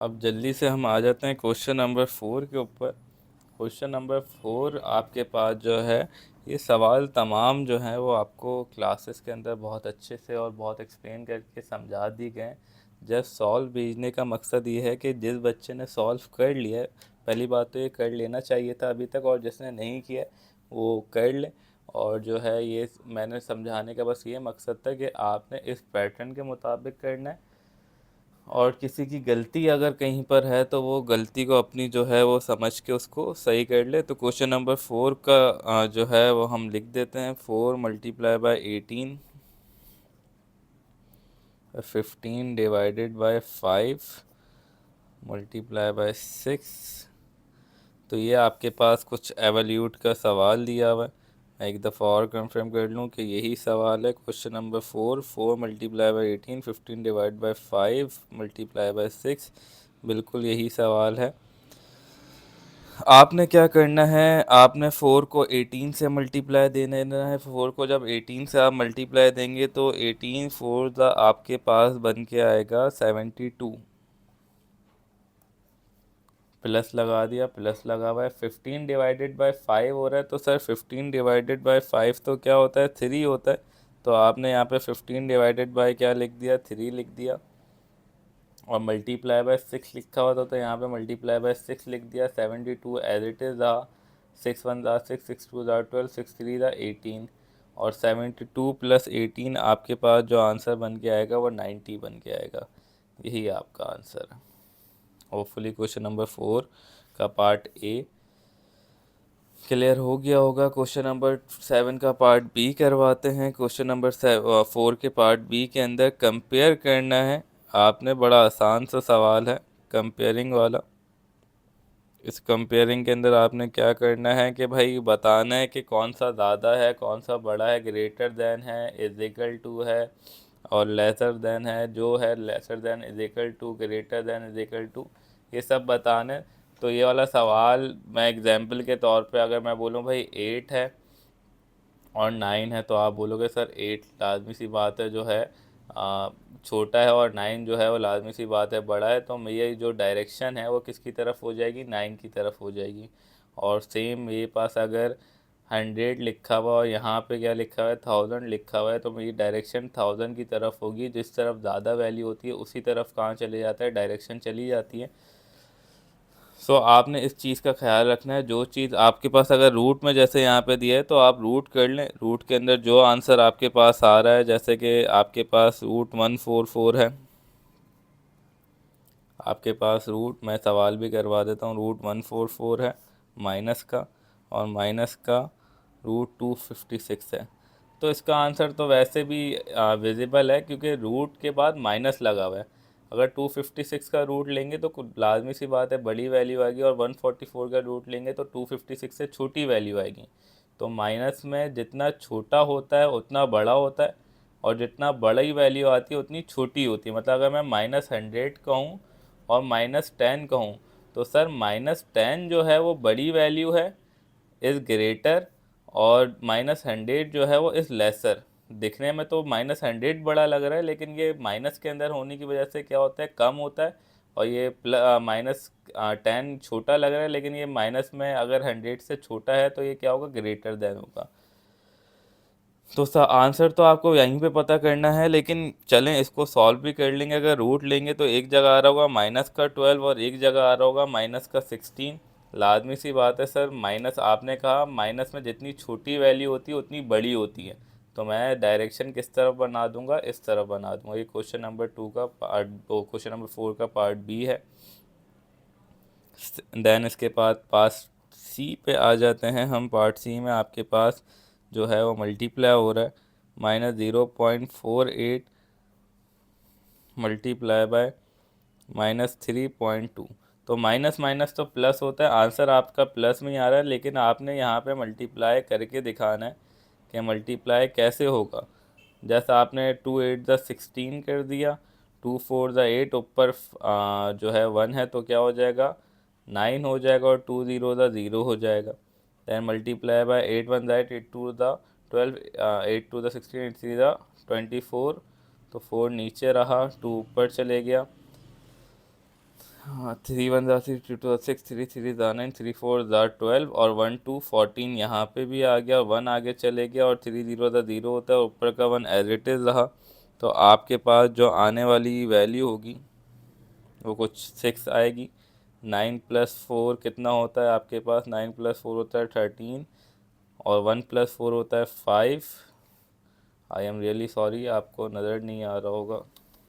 अब जल्दी से हम आ जाते हैं क्वेश्चन नंबर 4 के ऊपर। क्वेश्चन नंबर 4 आपके पास जो है, ये सवाल तमाम जो हैं वो आपको क्लासेस के अंदर बहुत अच्छे से और बहुत एक्सप्लेन करके समझा दिए गए हैं। जस्ट सॉल्व भेजने का मकसद ये है कि जिस बच्चे ने सॉल्व कर लिया है, पहली बात तो ये कर लेना चाहिए था अभी तक, और जिसने नहीं किया है, वो कर ले। और जो है ये मैंने समझाने का बस ये मकसद था कि आपने इस पैटर्न के मुताबिक करना है, और किसी की गलती अगर कहीं पर है तो वो गलती को अपनी जो है वो समझ के उसको सही कर ले। तो क्वेश्चन नंबर 4 का जो है वो हम लिख देते हैं। 4 multiply by 18, 15 divided by 5 multiply by 6। तो ये आपके पास कुछ एवल्यूट का सवाल दिया हुआ है। मैं एक दफ़ा और कंफर्म कर लूँ कि यही सवाल है। Question number 4, 4 multiply by 18, 15 divide by 5 multiply by 6, बिल्कुल यही सवाल है। आपने क्या करना है, आपने 4 को 18 से मल्टीप्लाई दे देना है। 4 को जब 18 से आप मल्टीप्लाई देंगे तो 18 फोर द आपके पास बन के आएगा 72। प्लस लगा दिया, प्लस लगा हुआ है। 15 डिवाइडेड बाय 5 हो रहा है, तो सर 15 डिवाइडेड बाय 5 तो क्या होता है, 3 होता है। तो आपने यहाँ पे 15 डिवाइडेड बाय क्या लिख दिया, 3 लिख दिया। और मल्टीप्लाई बाय 6 लिखा हुआ था, तो यहाँ पे मल्टीप्लाई बाय 6 लिख दिया। 72 एज इट इज़ रहा। 6 1 ज़ा 6, 6 2 ज़ा 12, 6 3 ज़ा 18। और 72 प्लस 18 आपके पास जो आंसर बन के आएगा वो 90 बन के आएगा। यही आपका आंसर है। होपफुली क्वेश्चन नंबर 4 का पार्ट ए क्लियर हो गया होगा। क्वेश्चन नंबर 7 का पार्ट बी करवाते हैं। क्वेश्चन नंबर 4 के पार्ट बी के अंदर कंपेयर करना है। आपने बड़ा आसान सा सवाल है, कंपेयरिंग वाला। इस कंपेयरिंग के अंदर आपने क्या करना है कि भाई बताना है कि कौन सा ज़्यादा है, कौन सा बड़ा है, ग्रेटर देन है, इज इक्वल टू है, और लेसर देन है। जो है lesser than, is equal to, greater than, is equal to, ये सब बताने। तो ये वाला सवाल मैं एग्जांपल के तौर पे अगर मैं बोलूँ भाई 8 है और 9 है, तो आप बोलोगे सर 8 लाजमी सी बात है जो है आ, छोटा है, और 9 जो है वो लाजमी सी बात है बड़ा है। तो मेरी जो डायरेक्शन है वो किसकी तरफ हो जाएगी, 9 की तरफ हो जाएगी। और सेम मेरे पास अगर 100 लिखा हुआ और यहाँ पे क्या लिखा हुआ है, 1000 लिखा हुआ है, तो मेरी डायरेक्शन 1000 की तरफ होगी। जिस तरफ ज़्यादा वैल्यू होती है उसी तरफ कहाँ चले जाता है, डायरेक्शन चली जाती है। सो आपने इस चीज़ का ख्याल रखना है। जो चीज़ आपके पास अगर रूट में जैसे यहाँ पे दिया है तो आप रूट कर लें। रूट के अंदर जो आंसर आपके पास आ रहा है, जैसे कि आपके पास रूट 144 है, आपके पास रूट, मैं सवाल भी करवा देता हूँ, रूट 144 है माइनस का, और माइनस का रूट 256 है। तो इसका आंसर तो वैसे भी विजिबल है, क्योंकि रूट के बाद माइनस लगा हुआ है। अगर 256 का रूट लेंगे तो लाजमी सी बात है बड़ी वैल्यू आएगी, और 144 का रूट लेंगे तो 256 से छोटी वैल्यू आएगी। तो माइनस में जितना छोटा होता है उतना बड़ा होता है, और जितना बड़ी वैल्यू आती है उतनी छोटी होती है। मतलब अगर मैं -100 कहूँ और -10 कहूँ, तो सर -10 जो है वो बड़ी वैल्यू है, इज़ ग्रेटर, और -100 जो है वो इज़ लेसर। दिखने में तो -100 बड़ा लग रहा है, लेकिन ये माइनस के अंदर होने की वजह से क्या होता है, कम होता है। और ये -10 छोटा लग रहा है, लेकिन ये माइनस में अगर 100 से छोटा है तो ये क्या होगा, ग्रेटर देन होगा। तो आंसर तो आपको यहीं पे पता करना है, लेकिन चलें इसको सॉल्व भी कर लेंगे। अगर रूट लेंगे तो एक जगह आ रहा होगा -12 और एक जगह आ रहा होगा -16। लाजमी सी बात है सर, माइनस आपने कहा माइनस में जितनी छोटी वैल्यू होती है उतनी बड़ी होती है। तो मैं डायरेक्शन किस तरफ बना दूंगा, इस तरफ बना दूंगा। ये क्वेश्चन नंबर 2 का पार्ट, क्वेश्चन नंबर 4 का पार्ट बी है। देन इसके बाद पास सी पे आ जाते हैं हम। पार्ट सी में आपके पास जो है वो मल्टीप्लाई हो रहा है, -0.48 मल्टीप्लाई बाय -3.2। तो माइनस माइनस तो प्लस होता है, आंसर आपका प्लस में ही आ रहा है, लेकिन आपने यहाँ पे मल्टीप्लाई करके दिखाना है कि मल्टीप्लाई कैसे होगा। जैसा आपने 2 8 ज़ा 16 कर दिया, 2 4 ज़ा 8, ऊपर जो है 1 है तो क्या हो जाएगा, 9 हो जाएगा, और 2 0 ज़ा 0 हो जाएगा। दैन मल्टीप्लाई बाय 8 1 ज़ा 8, 8 2 ज़ा 12, 8 2 ज़ा 16, 8 3 ज़ा 24। तो 4 नीचे रहा, 2 ऊपर चले गया। हाँ, 3 1 ज़ा 6, 2 2 6, 3 3 ज़ा 9, 3 4 ज़ा 12 और 1 2 14 यहाँ पे भी आ गया, 1 आगे चले गया और 3 0 ज़ा 0 होता है, ऊपर का 1 एज इट इज़ रहा। तो आपके पास जो आने वाली वैल्यू होगी वो कुछ 6 आएगी। 9 + 4 कितना होता है आपके पास? 9 + 4 होता है 13 और 1 + 4 होता है 5। आई एम रियली सॉरी, आपको नज़र नहीं आ रहा होगा।